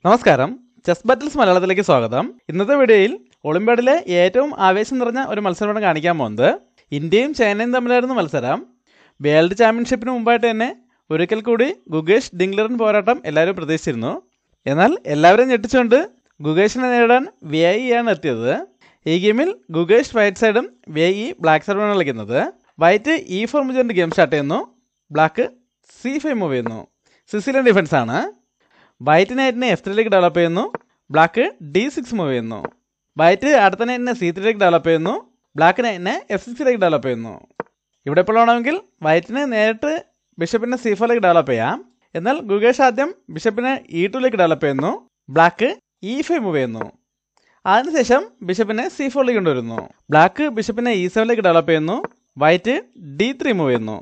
നമസ്കാരം, chess battles മലയാളത്തിലേക്ക് സ്വാഗതം. ഇന്നത്തെ വീഡിയോയിൽ ഒളിമ്പ്യാഡിലെ ഏറ്റവും ആവേശം നിറഞ്ഞ ഒരു മത്സരമാണ് കാണിക്കാൻ പോകുന്നത്. ഇന്ത്യയും ചൈനയും തമ്മിലായിരുന്നു മത്സരം. വേൾഡ് ചാമ്പ്യൻഷിപ്പിന് മുമ്പായിട്ട് തന്നെ ഒരിക്കൽ കൂടി ഗുകേഷ് ഡിംഗ്ലറൻ പോരാട്ടം എല്ലാവരും പ്രതീക്ഷിച്ചിരുന്നു. എന്നാൽ എല്ലാവരെയും ഞെട്ടിച്ചുകൊണ്ട് ഗുകേഷിനെ നേരിടാൻ VIE ആണ് എത്തിയത്. ഈ ഗെയിമിൽ ഗുകേഷ് വൈറ്റ് സൈഡും VIE ബ്ലാക്ക് സൈഡുമാണ് കളിക്കുന്നത്. വൈറ്റ് E4 മുതൽ ഗെയിം സ്റ്റാർട്ട് ചെയ്യുന്നു. ബ്ലാക്ക് C5 മൂവ് ചെയ്യുന്നു. സിസിലിയൻ ഡിഫൻസ് ആണ്. വൈറ്റ് നൈറ്റിനെ F3ലേക്ക് ഡെവലപ്പ് ചെയ്യുന്നു. ബ്ലാക്ക് D6 മൂവ് ചെയ്യുന്നു. വൈറ്റ് അടുത്ത നൈറ്റിനെ C3ലേക്ക് ഡെവലപ്പ് ചെയ്യുന്നു. ബ്ലാക്ക് നൈറ്റിനെ F6ലേക്ക് ഡെവലപ്പ് ചെയ്യുന്നു. ഇവിടെ ഇപ്പോൾ വേണമെങ്കിൽ വൈറ്റിനെ നേരിട്ട് ബിഷപ്പിനെ C4ലേക്ക് ഡെവലപ്പ് ചെയ്യാം. എന്നാൽ ഗുകേഷ് ആദ്യം ബിഷപ്പിനെ E2ലേക്ക് ഡെവലപ്പ് ചെയ്യുന്നു. ബ്ലാക്ക് E5 മൂവ് ചെയ്യുന്നു. അതിനുശേഷം ബിഷപ്പിനെ C4ലേക്ക് കൊണ്ടുവരുന്നു. ബ്ലാക്ക് ബിഷപ്പിനെ E7ലേക്ക് ഡെവലപ്പ് ചെയ്യുന്നു. വൈറ്റ് D3 മൂവ് ചെയ്യുന്നു.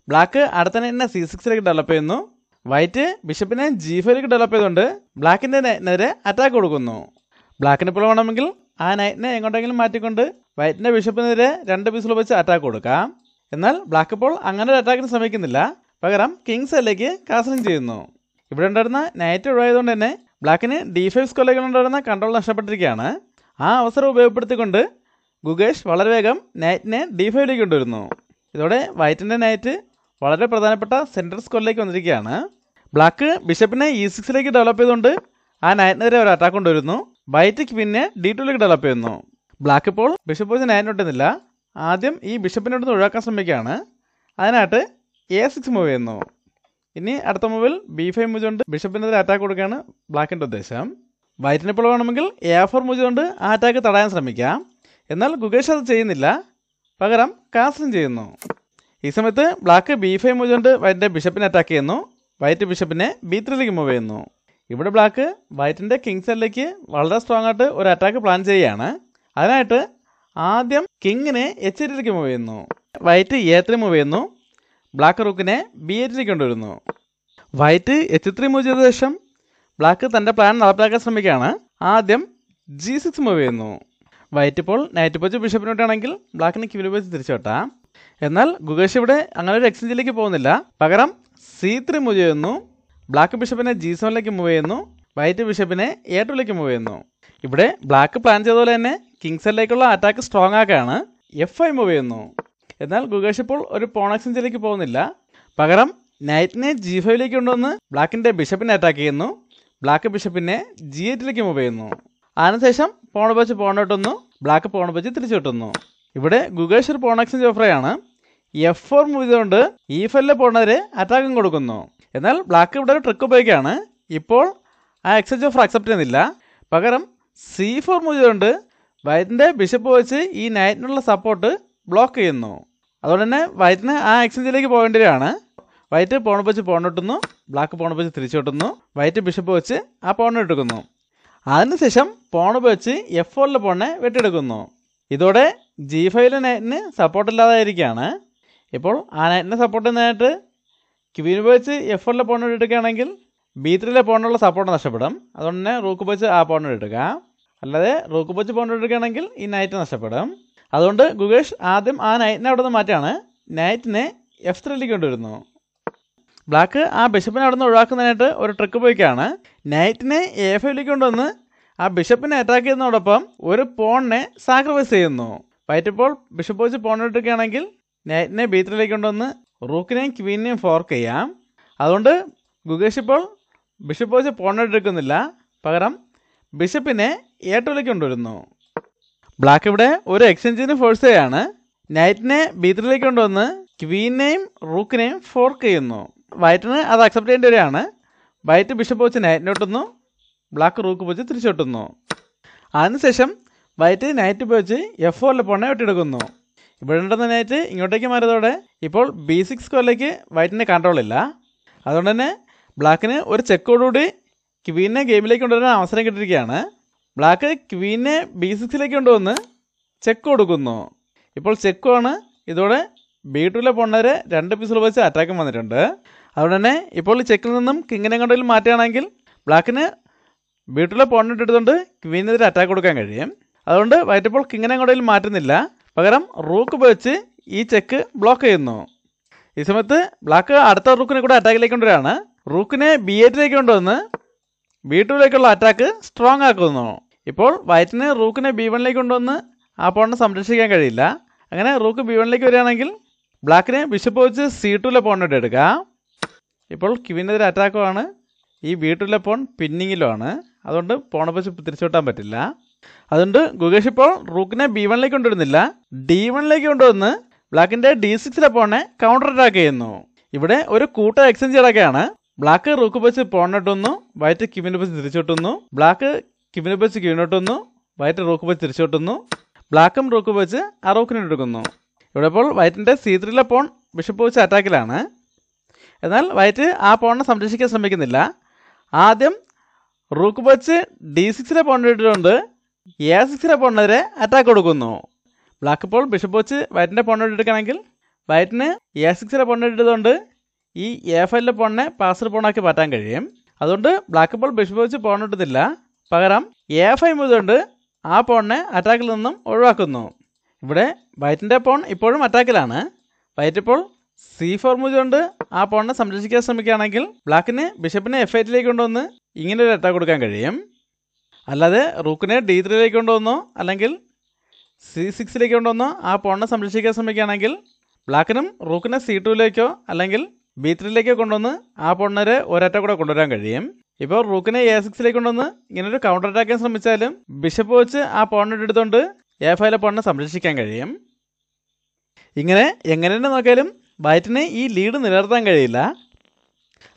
ബ്ലാക്ക് അടുത്ത നൈറ്റിനെ C6ലേക്ക് ഡെവലപ്പ് ചെയ്യുന്നു. വൈറ്റ് ബിഷപ്പിനെ G5ലേക്ക് ഡെവലപ്പ് ചെയ്തുകൊണ്ട് ബ്ലാക്കിൻ്റെ നൈറ്റിനെതിരെ അറ്റാക്ക് കൊടുക്കുന്നു. ബ്ലാക്കിന് ഇപ്പോൾ വേണമെങ്കിൽ ആ നൈറ്റിനെ എങ്ങോട്ടെങ്കിലും മാറ്റിക്കൊണ്ട് വൈറ്റിൻ്റെ ബിഷപ്പിനെതിരെ 2 പീസുകൾ വെച്ച് അറ്റാക്ക് കൊടുക്കാം. എന്നാൽ ബ്ലാക്ക് ഇപ്പോൾ അങ്ങനെ ഒരു അറ്റാക്കിന് ശ്രമിക്കുന്നില്ല. പകരം കിങ്സ് എല്ലേക്ക് കാസലിംഗ് ചെയ്യുന്നു. ഇവിടെ ഉണ്ടായിരുന്ന നൈറ്റ് ഒഴിവായതുകൊണ്ട് തന്നെ ബ്ലാക്കിന് D5 സ്ക്വയറിലേക്കുണ്ടായിരുന്ന കൺട്രോൾ നഷ്ടപ്പെട്ടിരിക്കുകയാണ്. ആ അവസരം ഉപയോഗപ്പെടുത്തിക്കൊണ്ട് ഗുകേഷ് വളരെ വേഗം നൈറ്റിനെ D5ലേക്ക് കൊണ്ടുവരുന്നു. ഇതോടെ വൈറ്റിൻ്റെ നൈറ്റ് വളരെ പ്രധാനപ്പെട്ട സെൻട്രൽ സ്ക്വയറിലേക്ക് വന്നിരിക്കുകയാണ്. ബ്ലാക്ക് ബിഷപ്പിനെ E6ലേക്ക് ഡെവലപ്പ് ചെയ്തുകൊണ്ട് ആ നൈറ്റിനെതിരെ ഒരു അറ്റാക്ക് കൊണ്ടുവരുന്നു. വൈറ്റ് പിന്നെ D2ലേക്ക് ഡെവലപ്പ് ചെയ്യുന്നു. ബ്ലാക്ക് ഇപ്പോൾ ബിഷപ്പ് വെച്ച് നൈറ്റ് ഒട്ടുന്നില്ല. ആദ്യം ഈ ബിഷപ്പിനോട് ഒഴിവാക്കാൻ ശ്രമിക്കുകയാണ്. അതിനായിട്ട് A6 മൂവ് ചെയ്യുന്നു. ഇനി അടുത്ത മൂവിൽ B5 മൂവ് കൊണ്ട് ബിഷപ്പിനെതിരെ അറ്റാക്ക് കൊടുക്കുകയാണ് ബ്ലാക്കിൻ്റെ ഉദ്ദേശം. വൈറ്റിനെ ഇപ്പോൾ വേണമെങ്കിൽ A4 മൂവ് കൊണ്ട് ആ അറ്റാക്ക് തടയാൻ ശ്രമിക്കാം. എന്നാൽ ഗുകേഷ് അത് ചെയ്യുന്നില്ല. പകരം കാസലിംഗ് ചെയ്യുന്നു. ഈ സമയത്ത് ബ്ലാക്ക് B5 മൂവ് കൊണ്ട് വൈറ്റിൻ്റെ ബിഷപ്പിനെ അറ്റാക്ക് ചെയ്യുന്നു. വൈറ്റ് ബിഷപ്പിനെ B3ലേക്ക് മൂവ് ചെയ്യുന്നു. ഇവിടെ ബ്ലാക്ക് വൈറ്റിൻ്റെ കിങ്സ് എല്ലിലേക്ക് വളരെ സ്ട്രോങ് ആയിട്ട് ഒരു അറ്റാക്ക് പ്ലാൻ ചെയ്യുകയാണ്. അതിനായിട്ട് ആദ്യം കിങ്ങിനെ H8ലേക്ക് മൂവ് ചെയ്യുന്നു. വൈറ്റ് A3 മൂവ് ചെയ്യുന്നു. ബ്ലാക്ക് റൂക്കിനെ B8ലേക്ക് കൊണ്ടുവരുന്നു. വൈറ്റ് H3 മൂവ് ചെയ്ത ശേഷം ബ്ലാക്ക് തൻ്റെ പ്ലാൻ നടപ്പിലാക്കാൻ ശ്രമിക്കുകയാണ്. ആദ്യം G6 മൂവ് ചെയ്യുന്നു. വൈറ്റ് ഇപ്പോൾ നൈറ്റ് വെച്ച് ബിഷപ്പിനോട്ടാണെങ്കിൽ ബ്ലാക്കിന് ക്യൂന് വെച്ച് തിരിച്ചു വെട്ടാം. എന്നാൽ ഗുകേഷ് ഇവിടെ അങ്ങനെ ഒരു എക്സ്ചേഞ്ചിലേക്ക് പോകുന്നില്ല. പകരം C3 മൂവ് ചെയ്യുന്നു. ബ്ലാക്ക് ബിഷപ്പിനെ G7ലേക്ക് മൂവ് ചെയ്യുന്നു. വൈറ്റ് ബിഷപ്പിനെ A2ലേക്ക് മൂവ് ചെയ്യുന്നു. ഇവിടെ ബ്ലാക്ക് പ്ലാൻ ചെയ്ത പോലെ തന്നെ കിങ്സ് എല്ലിലേക്കുള്ള അറ്റാക്ക് സ്ട്രോങ് ആക്കാണ്. F5 മൂവ് ചെയ്യുന്നു. എന്നാൽ ഗുകേഷ് ഇപ്പോൾ ഒരു പോൺ എക്സ്ചേഞ്ചിലേക്ക് പോകുന്നില്ല. പകരം നൈറ്റിനെ G5ലേക്ക് കൊണ്ടുവന്ന് ബ്ലാക്കിൻ്റെ ബിഷപ്പിനെ അറ്റാക്ക് ചെയ്യുന്നു. ബ്ലാക്ക് ബിഷപ്പിനെ G8ലേക്ക് മൂവ് ചെയ്യുന്നു. അതിനുശേഷം പോൺ വെച്ച് പോൺ കിട്ടുന്നു. ബ്ലാക്ക് പോൺ വെച്ച് തിരിച്ചു കിട്ടുന്നു. ഇവിടെ ഗുകേഷ് ഒരു പോൺ എക്സ്ചേഞ്ച് ഓഫറാണ്. F4 മൂവ് ചെയ്തുകൊണ്ട് E5ലെ പോണിനെതിരെ അറ്റാക്കും കൊടുക്കുന്നു. എന്നാൽ ബ്ലാക്ക് ഇവിടെ ഒരു ട്രിക്ക് ഉപയോഗിക്കുകയാണ്. ഇപ്പോൾ ആ എക്സ്ചേഞ്ച് ഓഫർ അക്സെപ്റ്റ് ചെയ്യുന്നില്ല. പകരം C4 മൂവ് ചെയ്തുകൊണ്ട് വൈറ്റിൻ്റെ ബിഷപ്പ് വെച്ച് ഈ നൈറ്റിനുള്ള സപ്പോർട്ട് ബ്ലോക്ക് ചെയ്യുന്നു. അതുകൊണ്ട് തന്നെ വൈറ്റിന് ആ എക്സ്ചേഞ്ചിലേക്ക് പോകേണ്ടതാണ്. വൈറ്റ് പോൺ വെച്ച് പോൺ കിട്ടുന്നു. ബ്ലാക്ക് പോൺ വെച്ച് തിരിച്ചു കിട്ടുന്നു. വൈറ്റ് ബിഷപ്പ് വെച്ച് ആ പോൺ എടുക്കുന്നു. അതിനുശേഷം പോൺ വെച്ച് F4ലെ പോണിനെ വെട്ടിയെടുക്കുന്നു. ഇതോടെ G5ലെ നൈറ്റിന് സപ്പോർട്ട് ഇല്ലാതായിരിക്കുകയാണ്. ഇപ്പോൾ ആ നൈറ്റിനെ സപ്പോർട്ട് ചെയ്യുന്നതായിട്ട് ക്വീൻ വെച്ച് F4ലെ പോൺ എടുക്കുകയാണെങ്കിൽ B3ലെ പോണിനുള്ള സപ്പോർട്ട് നഷ്ടപ്പെടും. അതുകൊണ്ട് തന്നെ റൂക്ക് വെച്ച് ആ പോൺ എടുക്കുക. അല്ലാതെ റൂക്ക് വെച്ച് പോൺ എടുക്കുകയാണെങ്കിൽ ഈ നൈറ്റ് നഷ്ടപ്പെടും. അതുകൊണ്ട് ഗുകേഷ് ആദ്യം ആ നൈറ്റിനെ അവിടെ നിന്ന് മാറ്റാണ്. നൈറ്റിനെ F3ലേക്ക് കൊണ്ടുവരുന്നു. ബ്ലാക്ക് ആ ബിഷപ്പിനെ അവിടെ നിന്ന് ഒഴിവാക്കുന്നതിനായിട്ട് ഒരു ട്രിക്ക് ഉപയോഗിക്കുകയാണ്. നൈറ്റിനെ A5ലേക്ക് കൊണ്ടുവന്ന് ആ ബിഷപ്പിനെ അറ്റാക്ക് ചെയ്യുന്നതോടൊപ്പം ഒരു പോണിനെ സാക്രിഫൈസ് ചെയ്യുന്നു. വൈറ്റ് ഇപ്പോൾ ബിഷപ്പ് വെച്ച് പോൺ എടുക്കുകയാണെങ്കിൽ നൈറ്റിനെ B3ലേക്ക് കൊണ്ടുവന്ന് റൂക്കിനെയും ക്വീനെയും ഫോർക്ക് ചെയ്യാം. അതുകൊണ്ട് ഗുകേഷ് ഇപ്പോൾ ബിഷപ്പ് വെച്ച് പോൺ എടുക്കുന്നില്ല. പകരം ബിഷപ്പിനെ A2ലേക്ക് കൊണ്ടുവരുന്നു. ബ്ലാക്ക് ഇവിടെ ഒരു എക്സ്ചേഞ്ചിന് ഫോഴ്സ് ചെയ്യാണ്. നൈറ്റിനെ B3ലേക്ക് കൊണ്ടുവന്ന് ക്വീനെയും റൂക്കിനെയും ഫോർക്ക് ചെയ്യുന്നു. വൈറ്റിന് അത് അക്സെപ്റ്റ് ചെയ്യേണ്ടി വരികയാണ്. വൈറ്റ് ബിഷപ്പ് വെച്ച് നൈറ്റിനെ ഒട്ടുന്നു. ബ്ലാക്ക് റൂക്ക് വെച്ച് തിരിച്ചൊട്ടുന്നു. അതിനുശേഷം വൈറ്റ് നൈറ്റ് ഉപയോഗിച്ച് F4ലെ പോണിനെ വെട്ടിയെടുക്കുന്നു. ഇവിടെ ഉണ്ടെന്ന നൈറ്റ് ഇങ്ങോട്ടേക്ക് മാറിയതോടെ ഇപ്പോൾ B6 സ്ക്വയറിലേക്ക് വൈറ്റിൻ്റെ കൺട്രോൾ ഇല്ല. അതുകൊണ്ട് തന്നെ ബ്ലാക്കിന് ഒരു ചെക്കോടുകൂടി ക്വീനെ ഗെയിമിലേക്ക് കൊണ്ടുവരാൻ അവസരം കിട്ടിയിരിക്കുകയാണ്. ബ്ലാക്ക് ക്വീനെ B6ലേക്ക് കൊണ്ടുവന്ന് ചെക്ക് കൊടുക്കുന്നു. ഇപ്പോൾ ചെക്കുമാണ്. ഇതോടെ B2ലെ പോണിനെതിരെ 2 പീസുകൾ വെച്ച് അറ്റാക്കും വന്നിട്ടുണ്ട്. അതുകൊണ്ട് തന്നെ ഇപ്പോൾ ഈ ചെക്കിൽ നിന്നും കിങ്ങിനെ കൊണ്ടെങ്കിലും മാറ്റുകയാണെങ്കിൽ ബ്ലാക്കിന് B2ലെ പോണിനെ എടുത്തുകൊണ്ട് ക്വീനെതിരെ അറ്റാക്ക് കൊടുക്കാൻ കഴിയും. അതുകൊണ്ട് വൈറ്റ് ഇപ്പോൾ കിങ്ങിനെ കൊണ്ടെങ്കിലും മാറ്റുന്നില്ല. പകരം റൂക്ക് ഉപയോഗിച്ച് ഈ ചെക്ക് ബ്ലോക്ക് ചെയ്യുന്നു. ഈ സമയത്ത് ബ്ലാക്ക് അടുത്ത റൂക്കിനെ കൂടെ അറ്റാക്കിലേക്ക് കൊണ്ടുവരികയാണ്. റൂക്കിനെ B8ലേക്ക് കൊണ്ടുവന്ന് B2ലേക്കുള്ള അറ്റാക്ക് സ്ട്രോങ് ആക്കുന്നു. ഇപ്പോൾ വൈറ്റിന് റൂക്കിനെ B1ലേക്ക് കൊണ്ടുവന്ന് ആ പോണിനെ സംരക്ഷിക്കാൻ കഴിയില്ല. അങ്ങനെ റൂക്ക് B1ലേക്ക് വരികയാണെങ്കിൽ ബ്ലാക്കിന് ബിഷപ്പ് വെച്ച് C2ലെ പോണിട്ട് എടുക്കുക. ഇപ്പോൾ ക്വീനെതിരെ അറ്റാക്കുമാണ്. ഈ B2ലെ പോൺ പിന്നിങ്ങിലുമാണ്. അതുകൊണ്ട് പോണെ വെച്ച് തിരിച്ചുവിട്ടാൻ പറ്റില്ല. അതുകൊണ്ട് ഗുഗേഷ് ഇപ്പോൾ റൂക്കിനെ B1ലേക്ക് കൊണ്ടുവരുന്നില്ല, D1ലേക്ക് കൊണ്ടുവന്ന് ബ്ലാക്കിൻ്റെ D6ലെ പോണിനെ കൗണ്ടർ അറ്റാക്ക് ചെയ്യുന്നു. ഇവിടെ ഒരു കൂട്ട എക്സ്ചേഞ്ച് ഇടയ്ക്കാണ്. ബ്ലാക്ക് റൂക്ക് വെച്ച് പോണിട്ടുന്നു, വൈറ്റ് ക്വീനെ വെച്ച് തിരിച്ചുവിട്ടുന്നു. ബ്ലാക്ക് ക്വീനെ വെച്ച് ക്വീനോട്ടുന്നു, വൈറ്റ് റൂക്ക് വെച്ച് തിരിച്ചുവിട്ടുന്നു. ബ്ലാക്കും റൂക്ക് വെച്ച് ആ റൂക്കിനെ എടുക്കുന്നു. ഇവിടെ ഇപ്പോൾ വൈറ്റിൻ്റെ C3ലെ പോൺ ബിഷപ്പ് വെച്ച് അറ്റാക്കിലാണ്. എന്നാൽ വൈറ്റ് ആ പോണിനെ സംരക്ഷിക്കാൻ ശ്രമിക്കുന്നില്ല. ആദ്യം റൂക്ക് വെച്ച് D6ലെ പോണിട്ടുകൊണ്ട് A6ലെ പോണിനെതിരെ അറ്റാക്ക് കൊടുക്കുന്നു. ബ്ലാക്ക് ഇപ്പോൾ ബിഷപ്പ് വെച്ച് വൈറ്റിൻ്റെ പോണിട്ട് എടുക്കുകയാണെങ്കിൽ വൈറ്റിന് A6ലെ പോണിട്ടതുകൊണ്ട് ഈ A5ലെ പോണിനെ പാസ്ഡ് പോണാക്കി മാറ്റാൻ കഴിയും. അതുകൊണ്ട് ബ്ലാക്ക് ഇപ്പോൾ ബിഷപ്പ് വെച്ച് പോണിട്ടുന്നില്ല, പകരം A5 മുതലുകൊണ്ട് ആ പോണിനെ അറ്റാക്കിൽ നിന്നും ഒഴിവാക്കുന്നു. ഇവിടെ വൈറ്റിൻ്റെ പോൺ ഇപ്പോഴും അറ്റാക്കിലാണ്. വൈറ്റ് ഇപ്പോൾ C4 മുതലുകൊണ്ട് ആ പോണിനെ സംരക്ഷിക്കാൻ ശ്രമിക്കുകയാണെങ്കിൽ ബ്ലാക്കിന് ബിഷപ്പിനെ F8ലേക്ക് കൊണ്ടുവന്ന് ഇങ്ങനെ ഒരു അറ്റാക്ക് കൊടുക്കാൻ കഴിയും. അല്ലാതെ റൂക്കിനെ D3ലേക്ക് കൊണ്ടുവന്നോ അല്ലെങ്കിൽ C6ലേക്ക് കൊണ്ടുവന്നോ ആ പോണിനെ സംരക്ഷിക്കാൻ ശ്രമിക്കുകയാണെങ്കിൽ ബ്ലാക്കിനും റൂക്കിനെ C2ലേക്കോ അല്ലെങ്കിൽ B3ലേക്കോ കൊണ്ടുവന്ന് ആ പോണിനെ ഒരറ്റാക്ക് കൂടെ കൊണ്ടുവരാൻ കഴിയും. ഇപ്പോൾ റൂക്കിനെ A6ലേക്ക് കൊണ്ടുവന്ന് ഇങ്ങനൊരു കൗണ്ടർ അറ്റാക്കാൻ ശ്രമിച്ചാലും ബിഷപ്പ് വെച്ച് ആ പോണിനെ എടുത്തുകൊണ്ട് A5ലെ പോണിനെ സംരക്ഷിക്കാൻ കഴിയും. ഇങ്ങനെ എങ്ങനെ തന്നെ നോക്കിയാലും വൈറ്റിന് ഈ ലീഡ് നിലനിർത്താൻ കഴിയില്ല.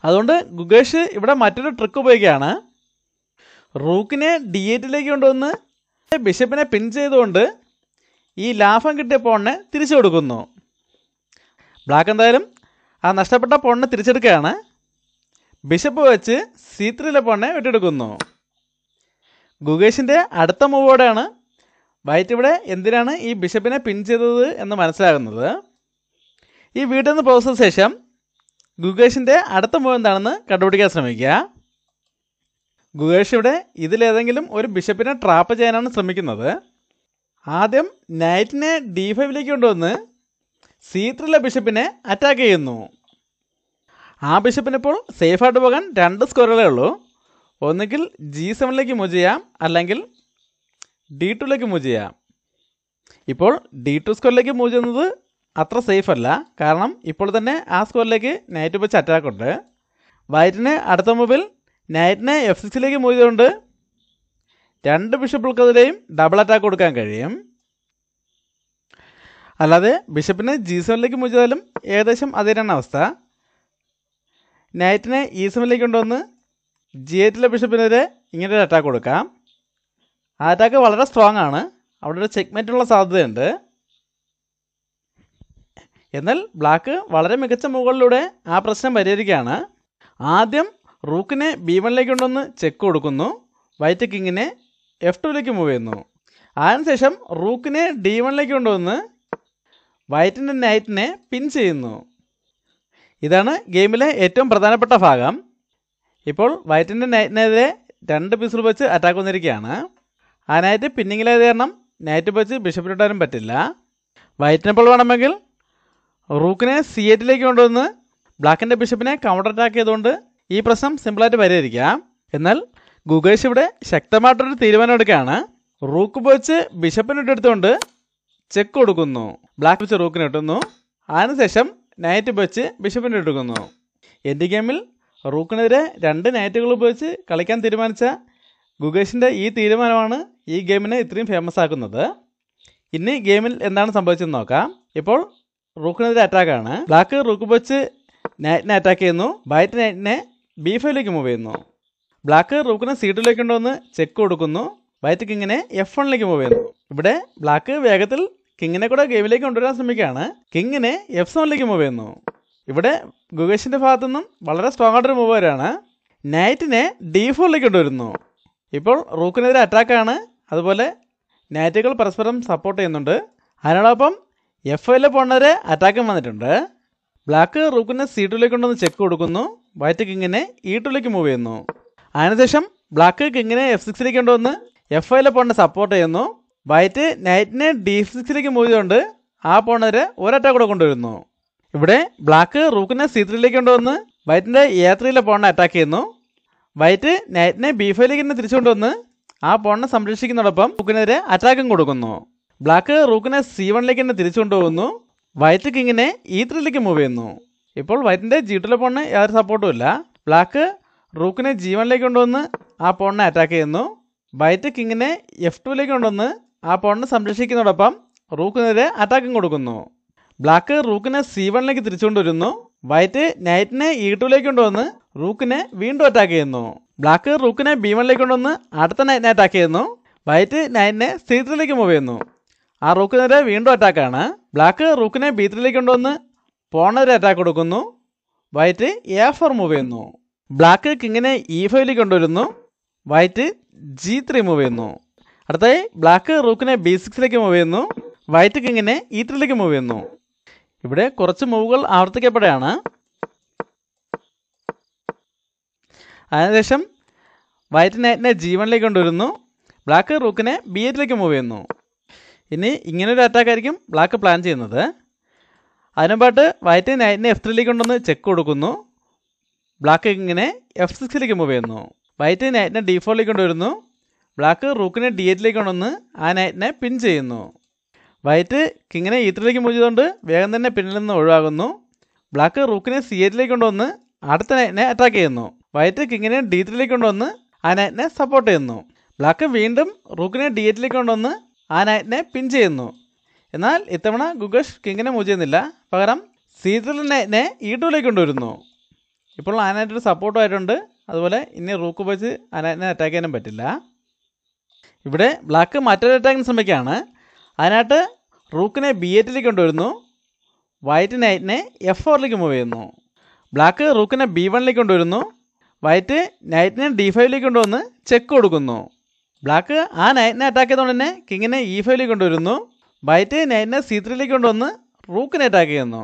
അതുകൊണ്ട് ഗുഗേഷ് ഇവിടെ മറ്റൊരു ട്രിക്ക് ഉപയോഗിക്കുകയാണ്. റൂക്കിനെ D8ലേക്ക് കൊണ്ടുവന്ന് ബിഷപ്പിനെ പിൻ ചെയ്തുകൊണ്ട് ഈ ലാഭം കിട്ടിയ പോണിനെ തിരിച്ചു കൊടുക്കുന്നു. ബ്ലാക്ക് എന്തായാലും ആ നഷ്ടപ്പെട്ട പോണിനെ തിരിച്ചെടുക്കുകയാണ്. ബിഷപ്പ് വെച്ച് C3ലെ പോണിനെ വിട്ടെടുക്കുന്നു. ഗുഗേഷിൻ്റെ അടുത്ത മൂവോടെയാണ് വൈറ്റ് ഇവിടെ എന്തിനാണ് ഈ ബിഷപ്പിനെ പിൻ ചെയ്തത് എന്ന് മനസ്സിലാകുന്നത്. ഈ വീട്ടിൽ നിന്ന് പോയതിനു ശേഷം ഗുഗേഷിൻ്റെ അടുത്ത മൂവ് എന്താണെന്ന് കണ്ടുപിടിക്കാൻ ശ്രമിക്കുക. ഗുഗേഷ് ഇവിടെ ഇതിലേതെങ്കിലും ഒരു ബിഷപ്പിനെ ട്രാപ്പ് ചെയ്യാനാണ് ശ്രമിക്കുന്നത്. ആദ്യം നൈറ്റിനെ D5ലേക്ക് കൊണ്ടുവന്ന് C3ലെ ബിഷപ്പിനെ അറ്റാക്ക് ചെയ്യുന്നു. ആ ബിഷപ്പിനിപ്പോൾ സേഫായിട്ട് പോകാൻ 2 സ്ക്വയറുകളേ ഉള്ളൂ. ഒന്നുകിൽ G7ലേക്ക് മൂവ് ചെയ്യാം, അല്ലെങ്കിൽ D2ലേക്ക് മൂവ് ചെയ്യാം. ഇപ്പോൾ D2 സ്ക്വയറിലേക്ക് മൂവ് ചെയ്യുന്നത് അത്ര സേഫ് അല്ല, കാരണം ഇപ്പോൾ തന്നെ ആ സ്ക്വയറിലേക്ക് നൈറ്റ് വെച്ച് അറ്റാക്ക് ഉണ്ട്. വൈറ്റിന് അടുത്ത മൂവിൽ നൈറ്റിനെ F6ലേക്ക് മൂവ് ചെയ്തുകൊണ്ട് 2 ബിഷപ്പുകൾക്കെതിരെയും ഡബിൾ അറ്റാക്ക് കൊടുക്കാൻ കഴിയും. അല്ലാതെ ബിഷപ്പിനെ G7ലേക്ക് മൂവ് ചെയ്താലും ഏകദേശം അതേതാണ് അവസ്ഥ. നൈറ്റിനെ E7ലേക്ക് കൊണ്ടുവന്ന് G8ലെ ബിഷപ്പിനെതിരെ ഇങ്ങനെ ഒരു അറ്റാക്ക് കൊടുക്കാം. ആ അറ്റാക്ക് വളരെ സ്ട്രോങ് ആണ്. അവിടെ ഒരു ചെക്ക്മേറ്റുള്ള സാധ്യതയുണ്ട്. എന്നാൽ ബ്ലാക്ക് വളരെ മികച്ച മൂവുകളിലൂടെ ആ പ്രശ്നം പരിഹരിക്കുകയാണ്. ആദ്യം റൂക്കിനെ B1ലേക്ക് കൊണ്ടുവന്ന് ചെക്ക് കൊടുക്കുന്നു. വൈറ്റ് കിങ്ങിനെ F2ലേക്ക് മൂവ് ചെയ്യുന്നു. അതിനുശേഷം റൂക്കിനെ D1ലേക്ക് കൊണ്ടുവന്ന് വൈറ്റിൻ്റെ നൈറ്റിനെ പിൻ ചെയ്യുന്നു. ഇതാണ് ഗെയിമിലെ ഏറ്റവും പ്രധാനപ്പെട്ട ഭാഗം. ഇപ്പോൾ വൈറ്റിൻ്റെ നൈറ്റിനെതിരെ 2 പീസുകൾ വെച്ച് അറ്റാക്ക് വന്നിരിക്കുകയാണ്. ആ നൈറ്റ് പിന്നിങ്ങിലായത് കാരണം നൈറ്റ് വെച്ച് ബിഷപ്പിനിട്ടാനും പറ്റില്ല. വൈറ്റിനെപ്പോൾ വേണമെങ്കിൽ റൂക്കിനെ C8ലേക്ക് കൊണ്ടുവന്ന് ബ്ലാക്കിൻ്റെ ബിഷപ്പിനെ കൗണ്ടർ അറ്റാക്ക് ചെയ്തുകൊണ്ട് ഈ പ്രശ്നം സിമ്പിളായിട്ട് പരിഹരിക്കാം. എന്നാൽ ഗുഗേഷ് ഇവിടെ ശക്തമായിട്ടൊരു തീരുമാനം എടുക്കുകയാണ്. റൂക്ക് വെച്ച് ബിഷപ്പിനിട്ടെടുത്തുകൊണ്ട് ചെക്ക് കൊടുക്കുന്നു. ബ്ലാക്ക് വെച്ച് റൂക്കിനെ ഇട്ടുന്നു. അതിനുശേഷം നൈറ്റ് വെച്ച് ബിഷപ്പിനെ എടുക്കുന്നു. എൻ്റെ ഗെയിമിൽ റൂക്കിനെതിരെ 2 നൈറ്റുകൾ ഉപയോഗിച്ച് കളിക്കാൻ തീരുമാനിച്ച ഗുഗേഷിൻ്റെ ഈ തീരുമാനമാണ് ഈ ഗെയിമിനെ ഇത്രയും ഫേമസ് ആക്കുന്നത്. ഇനി ഗെയിമിൽ എന്താണ് സംഭവിച്ചതെന്ന് നോക്കാം. ഇപ്പോൾ റൂക്കിനെതിരെ അറ്റാക്കാണ്. ബ്ലാക്ക് റൂക്ക് വെച്ച് നൈറ്റിനെ അറ്റാക്ക് ചെയ്യുന്നു. വൈറ്റ് നൈറ്റിനെ B5ലേക്ക് മൂവ് ചെയ്യുന്നു. ബ്ലാക്ക് റൂക്കിനെ C2ലേക്ക് കൊണ്ടുവന്ന് ചെക്ക് കൊടുക്കുന്നു. വൈറ്റ് കിങ്ങിനെ F1ലേക്ക് മൂവ് ചെയ്യുന്നു. ഇവിടെ ബ്ലാക്ക് വേഗത്തിൽ കിങ്ങിനെ കൂടെ ഗെയിമിലേക്ക് കൊണ്ടുവരാൻ ശ്രമിക്കുകയാണ്. കിങ്ങിനെ F7ലേക്ക് മൂവ് ചെയ്യുന്നു. ഇവിടെ ഗുഗേഷിൻ്റെ ഭാഗത്തു നിന്നും വളരെ സ്ട്രോങ് ആയിട്ടൊരു മൂവ് വരെയാണ്. നൈറ്റിനെ D4ലേക്ക് കൊണ്ടുവരുന്നു. ഇപ്പോൾ റൂക്കിനെതിരെ അറ്റാക്കാണ്. അതുപോലെ നൈറ്റുകൾ പരസ്പരം സപ്പോർട്ട് ചെയ്യുന്നുണ്ട്. അതിനോടൊപ്പം F5ലെ പോണിനെതിരെ അറ്റാക്കും വന്നിട്ടുണ്ട്. ബ്ലാക്ക് റൂക്കിനെ C2ലേക്ക് കൊണ്ടുവന്ന് ചെക്ക് കൊടുക്കുന്നു. വൈറ്റ് കിങ്ങിനെ E2ലേക്ക് മൂവ് ചെയ്യുന്നു. അതിനുശേഷം ബ്ലാക്ക് കിങ്ങിനെ F6ലേക്ക് കൊണ്ടുവന്ന് F5ലെ പോണിനെ സപ്പോർട്ട് ചെയ്യുന്നു. വൈറ്റ് നൈറ്റിനെ D6ലേക്ക് മൂവ് ചെയ്തുകൊണ്ട് ആ പോണിനെതിരെ ഒരറ്റാക്ക് കൂടെ കൊണ്ടുവരുന്നു. ഇവിടെ ബ്ലാക്ക് റൂക്കിനെ C3ലേക്ക് കൊണ്ടുവന്ന് വൈറ്റിൻ്റെ A3ലെ പോണിനെ അറ്റാക്ക് ചെയ്യുന്നു. വൈറ്റ് നൈറ്റിനെ B5 തന്നെ തിരിച്ചുകൊണ്ടുവന്ന് ആ പോണിനെ സംരക്ഷിക്കുന്നതോടൊപ്പം റൂക്കിനെതിരെ അറ്റാക്കും കൊടുക്കുന്നു. ബ്ലാക്ക് റൂക്കിനെ C1 തന്നെ തിരിച്ചുകൊണ്ടുപോകുന്നു. വൈറ്റ് കിങ്ങിനെ E3 മൂവ് ചെയ്യുന്നു. ഇപ്പോൾ വൈറ്റിൻ്റെ G2 പോണിന് യാതൊരു സപ്പോർട്ടും ഇല്ല. ബ്ലാക്ക് റൂക്കിനെ G1 കൊണ്ടുവന്ന് ആ പോണിനെ അറ്റാക്ക് ചെയ്യുന്നു. വൈറ്റ് കിങ്ങിനെ F2 കൊണ്ടുവന്ന് ആ പോണിനെ സംരക്ഷിക്കുന്നതോടൊപ്പം റൂക്കിനെതിരെ അറ്റാക്കും കൊടുക്കുന്നു. Black റൂക്കിനെ C1 തിരിച്ചുകൊണ്ടുവരുന്നു. വൈറ്റ് നൈറ്റിനെ E2 കൊണ്ടുവന്ന് റൂക്കിനെ വീണ്ടും അറ്റാക്ക് ചെയ്യുന്നു. ബ്ലാക്ക് റൂക്കിനെ B1 കൊണ്ടുവന്ന് അടുത്ത നൈറ്റിനെ അറ്റാക്ക് ചെയ്യുന്നു. വൈറ്റ് നൈറ്റിനെ C3 മൂവ് ചെയ്യുന്നു. ആ റൂക്കിനെതിരെ വീണ്ടും അറ്റാക്കാണ്. ബ്ലാക്ക് റൂക്കിനെ B3 കൊണ്ടുവന്ന് പോണെതിരെ അറ്റാക്ക് കൊടുക്കുന്നു. വൈറ്റ് A4 മൂവ് ചെയ്യുന്നു. ബ്ലാക്ക് കിങ്ങിനെ E5 കൊണ്ടുവരുന്നു. വൈറ്റ് G3 മൂവ് ചെയ്യുന്നു. അടുത്തായി ബ്ലാക്ക് റൂക്കിനെ B6 മൂവ് ചെയ്യുന്നു. വൈറ്റ് കിങ്ങിനെ E3 മൂവ് ചെയ്യുന്നു. ഇവിടെ കുറച്ച് മൂവുകൾ ആവർത്തിക്കപ്പെടുകയാണ്. അതിനുശേഷം വൈറ്റ് നൈറ്റിനെ G1 കൊണ്ടുവരുന്നു. ബ്ലാക്ക് റൂക്കിനെ B8 മൂവ് ചെയ്യുന്നു. ഇനി ഇങ്ങനൊരു അറ്റാക്കായിരിക്കും ബ്ലാക്ക് പ്ലാൻ ചെയ്യുന്നത്. അതിനുമ്പാട്ട് വൈറ്റ് നൈറ്റിനെ F3 കൊണ്ടുവന്ന് ചെക്ക് കൊടുക്കുന്നു. ബ്ലാക്ക് കിങ്ങിനെ F6 മൂവ് ചെയ്യുന്നു. വൈറ്റ് നൈറ്റിനെ D4 കൊണ്ടുവരുന്നു. ബ്ലാക്ക് റൂക്കിനെ D8 കൊണ്ടുവന്ന് ആ നൈറ്റിനെ പിൻ ചെയ്യുന്നു. വൈറ്റ് കിങ്ങിനെ E3 മൂവ് ചെയ്തുകൊണ്ട് വേഗം തന്നെ പിന്നിൽ നിന്ന് ഒഴിവാകുന്നു. ബ്ലാക്ക് റൂക്കിനെ C8 കൊണ്ടുവന്ന് അടുത്ത നൈറ്റിനെ അറ്റാക്ക് ചെയ്യുന്നു. വൈറ്റ് കിങ്ങിനെ D3 കൊണ്ടുവന്ന് ആ നൈറ്റിനെ സപ്പോർട്ട് ചെയ്യുന്നു. ബ്ലാക്ക് വീണ്ടും റൂക്കിനെ D8 കൊണ്ടുവന്ന് ആ നൈറ്റിനെ പിൻ ചെയ്യുന്നു. എന്നാൽ ഇത്തവണ ഗുഗേഷ് കിങ്ങിനെ മൂവ് ചെയ്യുന്നില്ല. പകരം C3 നൈറ്റിനെ E2 കൊണ്ടുവരുന്നു. ഇപ്പോൾ ആ നൈറ്റൊരു സപ്പോർട്ടുമായിട്ടുണ്ട്. അതുപോലെ ഇനി റൂക്ക് വെച്ച് ആ നൈറ്റിനെ അറ്റാക്ക് ചെയ്യാനും പറ്റില്ല. ഇവിടെ ബ്ലാക്ക് മറ്റൊരു അറ്റാക്കിന് ശ്രമിക്കുകയാണ്. അതിനായിട്ട് റൂക്കിനെ B8 കൊണ്ടുവരുന്നു. വൈറ്റ് നൈറ്റിനെ F4 മൂവ് ചെയ്യുന്നു. ബ്ലാക്ക് റൂക്കിനെ B1 കൊണ്ടുവരുന്നു. വൈറ്റ് നൈറ്റിനെ D5 കൊണ്ടുവന്ന് ചെക്ക് കൊടുക്കുന്നു. ബ്ലാക്ക് ആ നൈറ്റിനെ അറ്റാക്ക് ചെയ്തുകൊണ്ട് തന്നെ കിങ്ങിനെ E5 കൊണ്ടുവരുന്നു. വൈറ്റ് നൈറ്റിനെ C3 കൊണ്ടുവന്ന് റൂക്കിനെ അറ്റാക്ക് ചെയ്യുന്നു.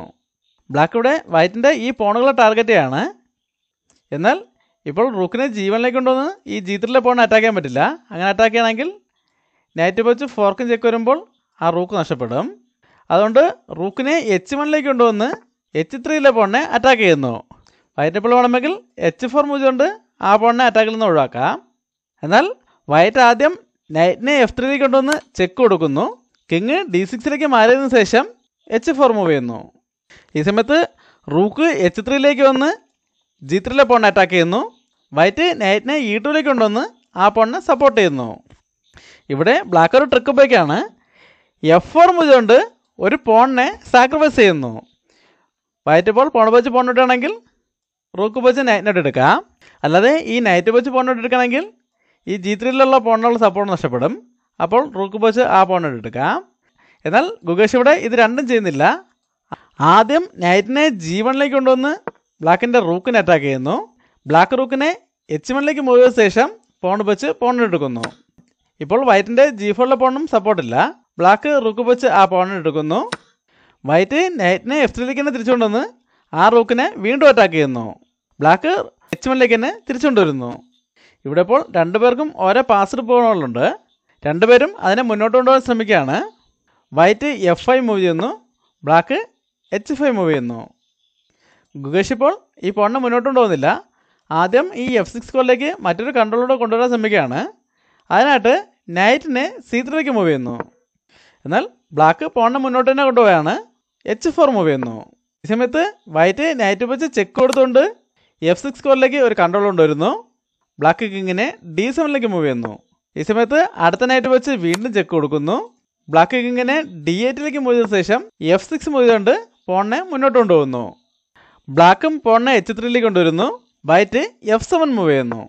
ബ്ലാക്ക് ഇവിടെ വൈറ്റിൻ്റെ ഈ പോണുകളെ ടാർഗറ്റ് ചെയ്യാണ്. എന്നാൽ ഇപ്പോൾ റൂക്കിനെ G1 കൊണ്ടുവന്ന് ഈ G3 പോണിനെ അറ്റാക്ക് ചെയ്യാൻ പറ്റില്ല. അങ്ങനെ അറ്റാക്ക് ചെയ്യണമെങ്കിൽ നൈറ്റ് വെച്ച് ഫോർക്കും ചെക്ക് വരുമ്പോൾ ആ റൂക്ക് നഷ്ടപ്പെടും. അതുകൊണ്ട് റൂക്കിനെ H1 കൊണ്ടുവന്ന് H3 പോണിനെ അറ്റാക്ക് ചെയ്യുന്നു. വൈറ്റ് ഇപ്പോൾ വേണമെങ്കിൽ H4 മൂവ് കൊണ്ട് ആ പോണിനെ അറ്റാക്കിൽ നിന്ന് ഒഴിവാക്കാം. എന്നാൽ വൈറ്റ് ആദ്യം നൈറ്റിനെ F3 കൊണ്ടുവന്ന് ചെക്ക് കൊടുക്കുന്നു. കിങ് D6 മാറിയതിനു ശേഷം H4 മൂവ് ചെയ്യുന്നു. ഈ സമയത്ത് റൂക്ക് H3 വന്ന് G3 പോണിനെ അറ്റാക്ക് ചെയ്യുന്നു. വൈറ്റ് നൈറ്റിനെ E2 കൊണ്ടുവന്ന് ആ പോണിനെ സപ്പോർട്ട് ചെയ്യുന്നു. ഇവിടെ ബ്ലാക്ക് ഒരു ട്രിക്ക് ഉപയോഗിക്കാണ്. F4 മൂവ് കൊണ്ട് ഒരു പോണിനെ സാക്രിഫൈസ് ചെയ്യുന്നു. വൈറ്റ് ഇപ്പോൾ പോൺ വെച്ച് പോൺ ഇടുകയാണെങ്കിൽ റൂക്ക് വെച്ച് നൈറ്റിനോട്ട് എടുക്കാം. അല്ലാതെ ഈ നൈറ്റ് വെച്ച് പോണിനോട്ട് എടുക്കുകയാണെങ്കിൽ ഈ G3 പോണിനുള്ള സപ്പോർട്ട് നഷ്ടപ്പെടും. അപ്പോൾ റൂക്ക് വെച്ച് ആ പോണിനോട്ട് എടുക്കാം. എന്നാൽ ഗുഗേഷ് ഇവിടെ ഇത് രണ്ടും ചെയ്യുന്നില്ല. ആദ്യം നൈറ്റിനെ G1 കൊണ്ടുവന്ന് ബ്ലാക്കിൻ്റെ റൂക്കിനെ അറ്റാക്ക് ചെയ്യുന്നു. ബ്ലാക്ക് റൂക്കിനെ H1 മൂവ് ചെയ്ത ശേഷം പോൺ വെച്ച് പോണിനെടുക്കുന്നു. ഇപ്പോൾ വൈറ്റിൻ്റെ G4 പോണും സപ്പോർട്ടില്ല. ബ്ലാക്ക് റൂക്ക് വെച്ച് ആ പോണിനെടുക്കുന്നു. വൈറ്റ് നൈറ്റിനെ F3 തന്നെ തിരിച്ചുകൊണ്ടുവന്ന് ആ റൂക്കിനെ വീണ്ടും അറ്റാക്ക് ചെയ്യുന്നു. ബ്ലാക്ക് H1 തന്നെ തിരിച്ചുകൊണ്ടുവരുന്നു. ഇവിടെ ഇപ്പോൾ രണ്ടുപേർക്കും ഓരോ പാസ്ഡ് പോണുകളുണ്ട്. രണ്ടുപേരും അതിനെ മുന്നോട്ട് കൊണ്ടുപോകാൻ ശ്രമിക്കുകയാണ്. വൈറ്റ് F5 മൂവ് ചെയ്യുന്നു. ബ്ലാക്ക് H5 മൂവ് ചെയ്യുന്നു. ഗുഗേഷ് ഇപ്പോൾ ഈ പോണിനെ മുന്നോട്ട് കൊണ്ടുപോകുന്നില്ല. ആദ്യം ഈ F6 സ്കോറിലേക്ക് മറ്റൊരു കൺട്രോളോടെ കൊണ്ടുവരാൻ ശ്രമിക്കുകയാണ്. അതിനായിട്ട് നൈറ്റിനെ C3 മൂവ് ചെയ്യുന്നു. എന്നാൽ ബ്ലാക്ക് പോണിനെ മുന്നോട്ട് തന്നെ കൊണ്ടുപോയാണ്. H4 മൂവ് ചെയ്യുന്നു. ഈ സമയത്ത് വൈറ്റ് നൈറ്റ് വെച്ച് ചെക്ക് കൊടുത്തുകൊണ്ട് F6 സ്കോറിലേക്ക് ഒരു കൺട്രോൾ കൊണ്ടുവരുന്നു. ബ്ലാക്ക് കിങ്ങിനെ D7 മൂവ് ചെയ്യുന്നു. ഈ സമയത്ത് അടുത്ത നൈറ്റ് വെച്ച് വീണ്ടും ചെക്ക് കൊടുക്കുന്നു. ബ്ലാക്ക് കിങ്ങിനെ D8 മൂവ് ചെയ്ത ശേഷം F6 മൂവ് ചെയ്തുകൊണ്ട് പോണിനെ മുന്നോട്ട് കൊണ്ടുപോകുന്നു. ബ്ലാക്കും പോണിനെ H3 കൊണ്ടുവരുന്നു. വൈറ്റ് F7 മൂവ് ചെയ്യുന്നു.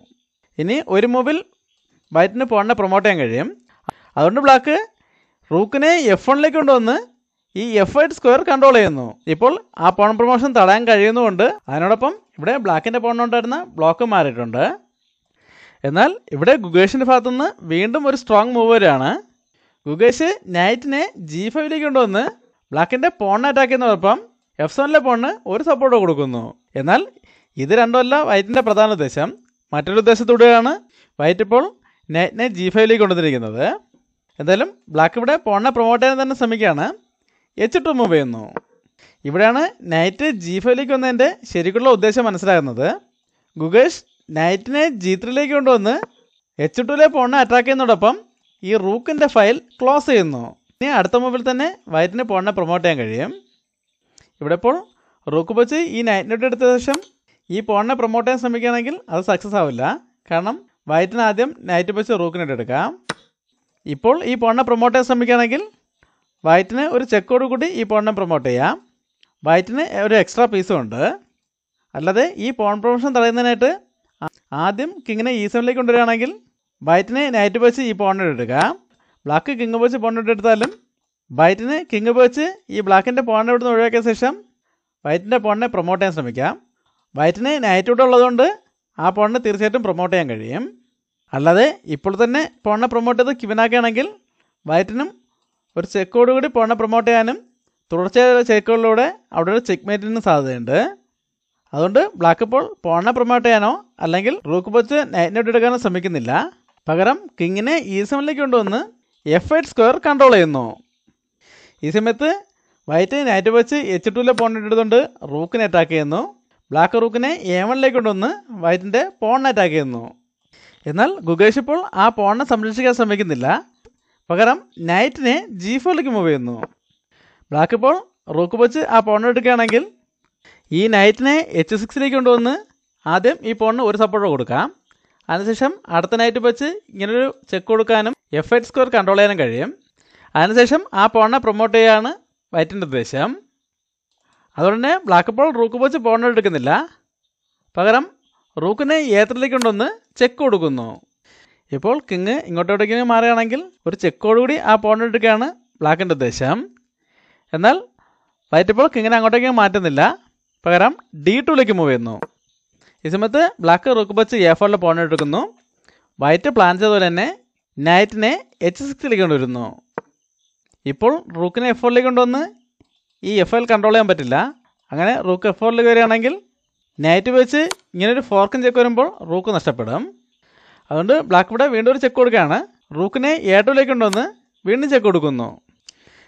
ഇനി ഒരു മൂവിൽ വൈറ്റിന് പോണിനെ പ്രൊമോട്ട് ചെയ്യാൻ കഴിയും. അതുകൊണ്ട് ബ്ലാക്ക് റൂക്കിനെ F1 കൊണ്ടുവന്ന് ഈ F8 സ്ക്വയർ കൺട്രോൾ ചെയ്യുന്നു. ഇപ്പോൾ ആ പോൺ പ്രൊമോഷൻ തടയാൻ കഴിയുന്നതുകൊണ്ട് അതിനോടൊപ്പം ഇവിടെ ബ്ലാക്കിൻ്റെ പോണിനുണ്ടായിരുന്ന ബ്ലോക്ക് മാറിയിട്ടുണ്ട്. എന്നാൽ ഇവിടെ ഗുഗേഷിൻ്റെ ഭാഗത്തുനിന്ന് വീണ്ടും ഒരു സ്ട്രോങ് മൂവ് വരികയാണ്. ഗുഗേഷ് നൈറ്റിനെ G5 കൊണ്ടുവന്ന് ബ്ലാക്കിൻ്റെ പോണിനെ അറ്റാക്ക് ചെയ്യുന്നതോടൊപ്പം F7 പോണിന് ഒരു സപ്പോർട്ട് കൊടുക്കുന്നു. എന്നാൽ ഇത് രണ്ടുമല്ല വൈറ്റിൻ്റെ പ്രധാന ഉദ്ദേശം. മറ്റൊരു ഉദ്ദേശത്തോടെയാണ് വൈറ്റ് ഇപ്പോൾ നൈറ്റിനെ G5 കൊണ്ടുവന്നിരിക്കുന്നത്. എന്തായാലും ബ്ലാക്ക് ഇവിടെ പോണിനെ പ്രൊമോട്ട് ചെയ്യാൻ തന്നെ ശ്രമിക്കുകയാണ്. H2 മൂവ് ചെയ്യുന്നു. ഇവിടെയാണ് നൈറ്റ് G5 വന്നതിൻ്റെ ശരിക്കുള്ള ഉദ്ദേശം മനസ്സിലാകുന്നത്. ഗുഗേഷ് നൈറ്റിനെ G3യിലേക്ക് കൊണ്ടുവന്ന് H2ലെ പോണിനെ അറ്റാക്ക് ചെയ്യുന്നതോടൊപ്പം ഈ റൂക്കിൻ്റെ ഫയൽ ക്ലോസ് ചെയ്യുന്നു. ഇനി അടുത്ത മൂവിൽ തന്നെ വൈറ്റിന് പോണിനെ പ്രൊമോട്ട് ചെയ്യാൻ കഴിയും. ഇവിടെ ഇപ്പോൾ റൂക്ക് വെച്ച് ഈ നൈറ്റിനോട്ട് എടുത്ത ശേഷം ഈ പോണിനെ പ്രൊമോട്ട് ചെയ്യാൻ ശ്രമിക്കുകയാണെങ്കിൽ അത് സക്സസ് ആവില്ല. കാരണം വൈറ്റിന് ആദ്യം നൈറ്റ് വെച്ച് റൂക്കിനോട്ട് എടുക്കാം. ഇപ്പോൾ ഈ പോണിനെ പ്രൊമോട്ട് ചെയ്യാൻ ശ്രമിക്കുകയാണെങ്കിൽ വൈറ്റിന് ഒരു ചെക്കോട് കൂടി ഈ പോണിനെ പ്രൊമോട്ട് ചെയ്യാം. വൈറ്റിന് ഒരു എക്സ്ട്രാ പീസും ഉണ്ട്. അല്ലാതെ ഈ പോൺ പ്രൊമോഷൻ തടയുന്നതിനായിട്ട് ആദ്യം കിങ്ങിനെ E7ലേക്ക് കൊണ്ടുവരികയാണെങ്കിൽ വൈറ്റിന് നൈറ്റ് വെച്ച് ഈ പോണിനോട്ട് എടുക്കാം. ബ്ലാക്ക് കിങ് വെച്ച് പോണിനോട്ട് എടുത്താലും വൈറ്റിന് കിങ് വെച്ച് ഈ ബ്ലാക്കിൻ്റെ പോണിനെ ഇവിടുന്ന് ഒഴിവാക്കിയ ശേഷം വൈറ്റിൻ്റെ പോണിനെ പ്രൊമോട്ട് ചെയ്യാൻ ശ്രമിക്കാം. വൈറ്റിന് നൈറ്റ് ഔട്ട് ഉള്ളതുകൊണ്ട് ആ പോണിനെ തീർച്ചയായിട്ടും പ്രൊമോട്ട് ചെയ്യാൻ കഴിയും. അല്ലാതെ ഇപ്പോൾ തന്നെ പോണിനെ പ്രൊമോട്ട് ചെയ്ത് കിവനാക്കുകയാണെങ്കിൽ വൈറ്റിനും ഒരു ചെക്കോട് കൂടി പോണിനെ പ്രൊമോട്ട് ചെയ്യാനും തുടർച്ചയായ ചെക്കുകളിലൂടെ അവിടെ ഒരു ചെക്ക്മേറ്റിനും സാധ്യതയുണ്ട്. അതുകൊണ്ട് ബ്ലാക്ക് ഇപ്പോൾ പോണിനെ പ്രൊമോട്ട് ചെയ്യാനോ അല്ലെങ്കിൽ റൂക്ക് വെച്ച് നൈറ്റിനോട്ട് എടുക്കാനോ ശ്രമിക്കുന്നില്ല. പകരം കിങ്ങിനെ E7ലേക്ക് കൊണ്ടുവന്ന് F8 സ്ക്വയർ കൺട്രോൾ ചെയ്യുന്നു. ഈ സമയത്ത് വൈറ്റ് നൈറ്റ് വെച്ച് H2ലെ പോണിനെ എടുത്തുകൊണ്ട് റൂക്കിനെ അറ്റാക്ക് ചെയ്യുന്നു. ബ്ലാക്ക് റൂക്കിനെ A1ലേക്ക് കൊണ്ടുവന്ന് വൈറ്റിൻ്റെ പോണിനെ അറ്റാക്ക് ചെയ്യുന്നു. എന്നാൽ ഗുഗേഷ് ഇപ്പോൾ ആ പോണിനെ സംരക്ഷിക്കാൻ ശ്രമിക്കുന്നില്ല. പകരം നൈറ്റിനെ G4ലേക്ക് മൂവ് ചെയ്യുന്നു. ബ്ലാക്ക് ഇപ്പോൾ റൂക്ക് വെച്ച് ആ പോണിനെ എടുക്കുകയാണെങ്കിൽ ഈ നൈറ്റിനെ H6ലേക്ക് കൊണ്ടുവന്ന് ആദ്യം ഈ പോണിന് ഒരു സപ്പോർട്ട് കൊടുക്കാം. അതിനുശേഷം അടുത്ത നൈറ്റ് വെച്ച് ഇങ്ങനൊരു ചെക്ക് കൊടുക്കാനും F8 സ്ക്വയർ കൺട്രോൾ ചെയ്യാനും കഴിയും. അതിനുശേഷം ആ പോണിനെ പ്രൊമോട്ട് ചെയ്യുകയാണ് വൈറ്റിൻ്റെ ഉദ്ദേശം. അതുകൊണ്ട് തന്നെ ബ്ലാക്ക് ഇപ്പോൾ റൂക്ക് വെച്ച് പോണിനെ എടുക്കുന്നില്ല. പകരം റൂക്കിനെ A3ലേക്ക് കൊണ്ടുവന്ന് ചെക്ക് കൊടുക്കുന്നു. ഇപ്പോൾ കിങ് ഇങ്ങോട്ടേക്ക് മാറുകയാണെങ്കിൽ ഒരു ചെക്കോടുകൂടി ആ പോണിനെ എടുക്കുകയാണ് ബ്ലാക്കിൻ്റെ ഉദ്ദേശം. എന്നാൽ വൈറ്റ് ഇപ്പോൾ കിങ്ങിനെ അങ്ങോട്ടേക്ക് മാറ്റുന്നില്ല. പകരം D2ലേക്ക് മൂവ് ചെയ്യുന്നു. ഈ സമയത്ത് ബ്ലാക്ക് റൂക്ക് വെച്ച് A4ലെ പോണിനെ എടുക്കുന്നു. വൈറ്റ് പ്ലാൻ ചെയ്തതുപോലെ തന്നെ നൈറ്റിനെ H6ലേക്ക് കൊണ്ടുവരുന്നു. ഇപ്പോൾ റൂക്കിനെ F4ലേക്ക് കൊണ്ടുവന്ന് ഈ F5 കൺട്രോൾ ചെയ്യാൻ പറ്റില്ല. അങ്ങനെ റൂക്ക് F4ലേക്ക് വരികയാണെങ്കിൽ നൈറ്റ് വെച്ച് ഇങ്ങനൊരു ഫോർക്കും ചെക്ക് വരുമ്പോൾ റൂക്ക് നഷ്ടപ്പെടും. അതുകൊണ്ട് ബ്ലാക്ക് ഇവിടെ വീണ്ടും ഒരു ചെക്ക് കൊടുക്കുകയാണ്. റൂക്കിനെ A2ലേക്ക് കൊണ്ടുവന്ന് വീണ്ടും ചെക്ക് കൊടുക്കുന്നു.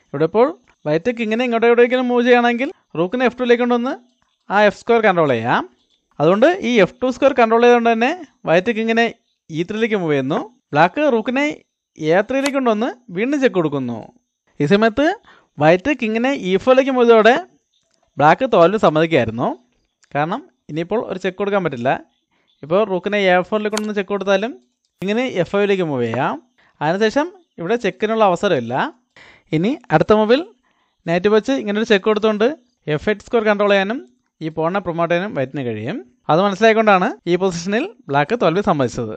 ഇവിടെ ഇപ്പോൾ വൈറ്റ് കിങ്ങിനെ ഇങ്ങോട്ടേക്കും മൂവ് ചെയ്യുകയാണെങ്കിൽ റൂക്കിനെ F2ലേക്ക് കൊണ്ടുവന്ന് ആ F സ്ക്വയർ കൺട്രോൾ ചെയ്യാം. അതുകൊണ്ട് ഈ F2 സ്ക്വയർ കൺട്രോൾ ചെയ്തുകൊണ്ട് തന്നെ വൈറ്റ് കിങ്ങിനെ E3ലേക്ക് മൂവ് ചെയ്യുന്നു. ബ്ലാക്ക് റൂക്കിനെ A3ലേക്ക് കൊണ്ടുവന്ന് വീണ്ടും ചെക്ക് കൊടുക്കുന്നു. ഈ സമയത്ത് വൈറ്റ് കിങ്ങിനെ E4ലേക്ക് മൂവ് ചെയ്തതോടെ ബ്ലാക്ക് തോൽവി സമ്മതിക്കുകയായിരുന്നു. കാരണം ഇനിയിപ്പോൾ ഒരു ചെക്ക് കൊടുക്കാൻ പറ്റില്ല. ഇപ്പോൾ റൂക്കിനെ A4ലേക്ക് കൊണ്ടുവന്ന് ചെക്ക് കൊടുത്താലും ഇങ്ങനെ F5ലേക്ക് മൂവ് ചെയ്യാം. അതിനുശേഷം ഇവിടെ ചെക്കിനുള്ള അവസരമില്ല. ഇനി അടുത്ത മൂവിൽ നൈറ്റ് വെച്ച് ഇങ്ങനൊരു ചെക്ക് കൊടുത്തുകൊണ്ട് F8 സ്കോർ കൺട്രോൾ ചെയ്യാനും ഈ പോണിനെ പ്രൊമോട്ട് ചെയ്യാനും വൈറ്റിന് കഴിയും. അത് മനസ്സിലായിക്കൊണ്ടാണ് ഈ പൊസിഷനിൽ ബ്ലാക്ക് തോൽവി സമ്മതിച്ചത്.